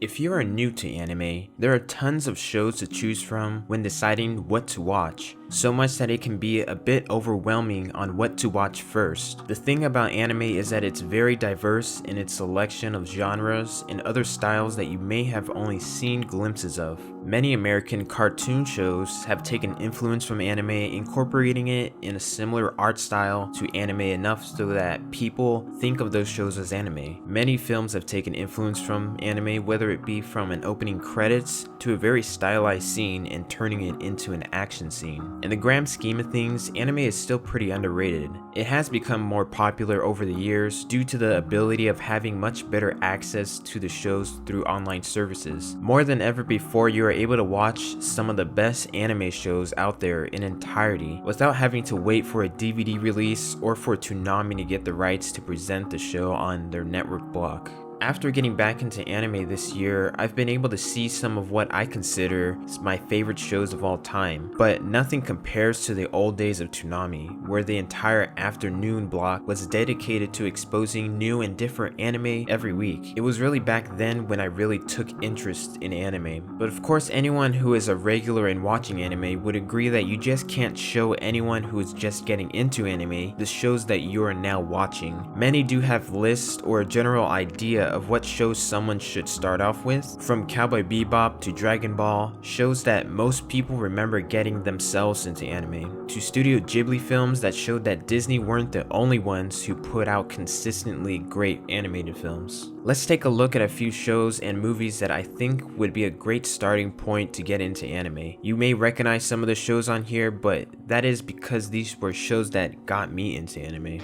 If you are new to anime, there are tons of shows to choose from when deciding what to watch, so much that it can be a bit overwhelming on what to watch first. The thing about anime is that it's very diverse in its selection of genres and other styles that you may have only seen glimpses of. Many American cartoon shows have taken influence from anime, incorporating it in a similar art style to anime enough so that people think of those shows as anime. Many films have taken influence from anime, whether it be from an opening credits to a very stylized scene and turning it into an action scene. In the grand scheme of things, anime is still pretty underrated. It has become more popular over the years due to the ability of having much better access to the shows through online services. More than ever before, you are able to watch some of the best anime shows out there in entirety without having to wait for a DVD release or for Toonami to get the rights to present the show on their network block. After getting back into anime this year, I've been able to see some of what I consider my favorite shows of all time, but nothing compares to the old days of Toonami, where the entire afternoon block was dedicated to exposing new and different anime every week. It was really back then when I really took interest in anime, but of course anyone who is a regular in watching anime would agree that you just can't show anyone who is just getting into anime the shows that you are now watching. Many do have lists or a general idea of what shows someone should start off with, from Cowboy Bebop to Dragon Ball, shows that most people remember getting themselves into anime, to Studio Ghibli films that showed that Disney weren't the only ones who put out consistently great animated films. Let's take a look at a few shows and movies that I think would be a great starting point to get into anime. You may recognize some of the shows on here, but that is because these were shows that got me into anime.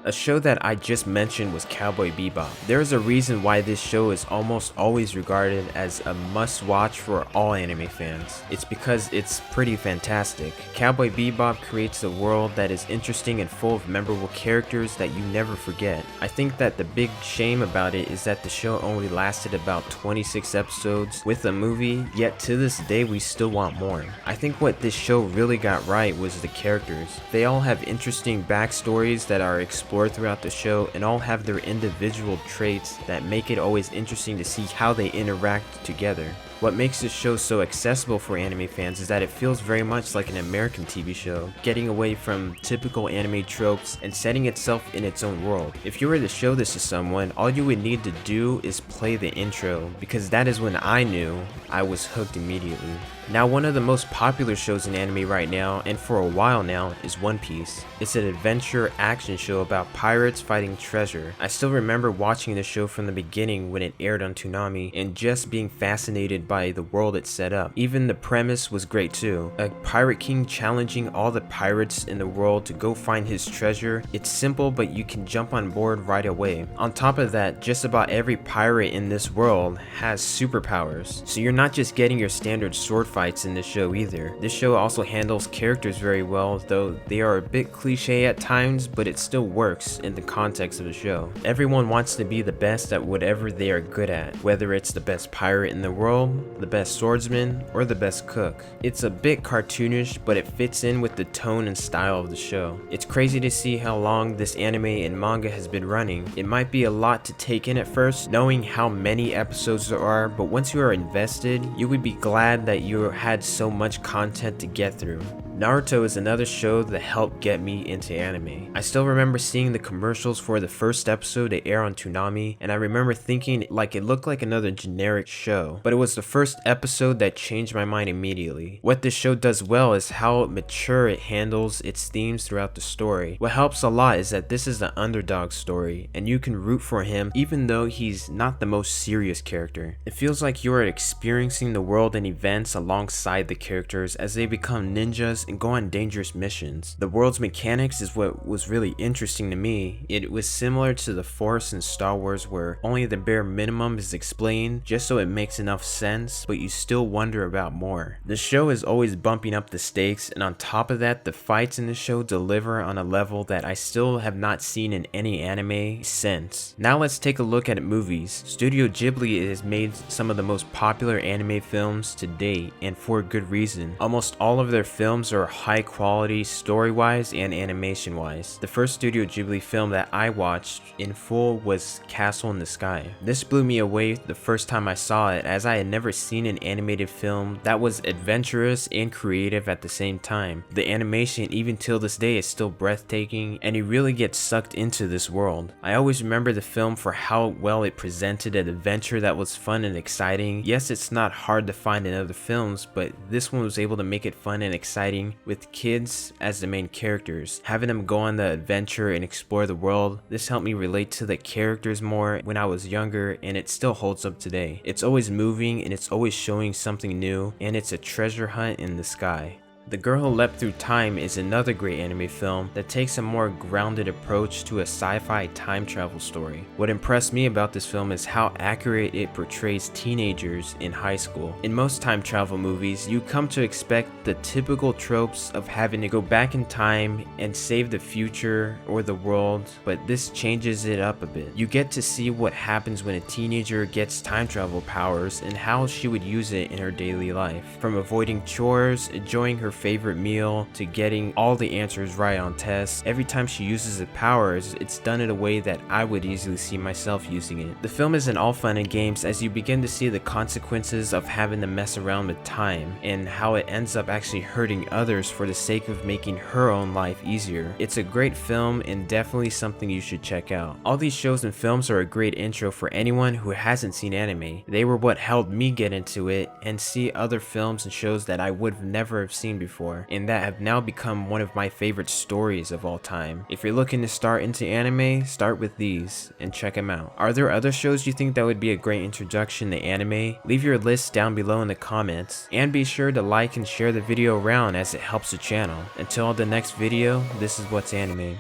A show that I just mentioned was Cowboy Bebop. There is a reason why this show is almost always regarded as a must-watch for all anime fans. It's because it's pretty fantastic. Cowboy Bebop creates a world that is interesting and full of memorable characters that you never forget. I think that the big shame about it is that the show only lasted about 26 episodes with a movie, yet to this day we still want more. I think what this show really got right was the characters. They all have interesting backstories that are explored throughout the show and all have their individual traits that make it always interesting to see how they interact together. What makes this show so accessible for anime fans is that it feels very much like an American TV show, getting away from typical anime tropes and setting itself in its own world. If you were to show this to someone, all you would need to do is play the intro, because that is when I knew I was hooked immediately. Now, one of the most popular shows in anime right now, and for a while now, is One Piece. It's an adventure action show about pirates fighting treasure. I still remember watching the show from the beginning when it aired on Toonami and just being fascinated by the world it set up. Even the premise was great too. A pirate king challenging all the pirates in the world to go find his treasure. It's simple, but you can jump on board right away. On top of that, just about every pirate in this world has superpowers, so you're not just getting your standard sword fights in this show either. This show also handles characters very well, though they are a bit cliche at times, but it still works in the context of the show. Everyone wants to be the best at whatever they are good at, whether it's the best pirate in the world, the best swordsman, or the best cook. It's a bit cartoonish, but it fits in with the tone and style of the show. It's crazy to see how long this anime and manga has been running. It might be a lot to take in at first, knowing how many episodes there are, but once you are invested, you would be glad that you had so much content to get through. Naruto is another show that helped get me into anime. I still remember seeing the commercials for the first episode to air on Toonami, and I remember thinking like it looked like another generic show, but it was the first episode that changed my mind immediately. What this show does well is how mature it handles its themes throughout the story. What helps a lot is that this is the underdog story, and you can root for him even though he's not the most serious character. It feels like you are experiencing the world and events alongside the characters as they become ninjas and go on dangerous missions. The world's mechanics is what was really interesting to me. It was similar to the Force in Star Wars, where only the bare minimum is explained just so it makes enough sense, but you still wonder about more. The show is always bumping up the stakes, and on top of that, the fights in the show deliver on a level that I still have not seen in any anime since. Now let's take a look at movies. Studio Ghibli has made some of the most popular anime films to date, and for good reason. Almost all of their films films are high quality story-wise and animation-wise. The first Studio Ghibli film that I watched in full was Castle in the Sky. This blew me away the first time I saw it, as I had never seen an animated film that was adventurous and creative at the same time. The animation, even till this day, is still breathtaking, and you really get sucked into this world. I always remember the film for how well it presented an adventure that was fun and exciting. Yes, it's not hard to find in other films, but this one was able to make it fun and exciting with kids as the main characters. Having them go on the adventure and explore the world, this helped me relate to the characters more when I was younger, and it still holds up today. It's always moving and it's always showing something new, and it's a treasure hunt in the sky. The Girl Who Leapt Through Time is another great anime film that takes a more grounded approach to a sci-fi time travel story. What impressed me about this film is how accurate it portrays teenagers in high school. In most time travel movies, you come to expect the typical tropes of having to go back in time and save the future or the world, but this changes it up a bit. You get to see what happens when a teenager gets time travel powers and how she would use it in her daily life. From avoiding chores, enjoying her favorite meal, to getting all the answers right on tests. Every time she uses the powers, it's done in a way that I would easily see myself using it. The film isn't all fun and games, as you begin to see the consequences of having to mess around with time and how it ends up actually hurting others for the sake of making her own life easier. It's a great film and definitely something you should check out. All these shows and films are a great intro for anyone who hasn't seen anime. They were what helped me get into it and see other films and shows that I would never have seen before, and that have now become one of my favorite stories of all time. If you're looking to start into anime, start with these and check them out. Are there other shows you think that would be a great introduction to anime? Leave your list down below in the comments, and be sure to like and share the video around as it helps the channel. Until the next video, this is What's Anime.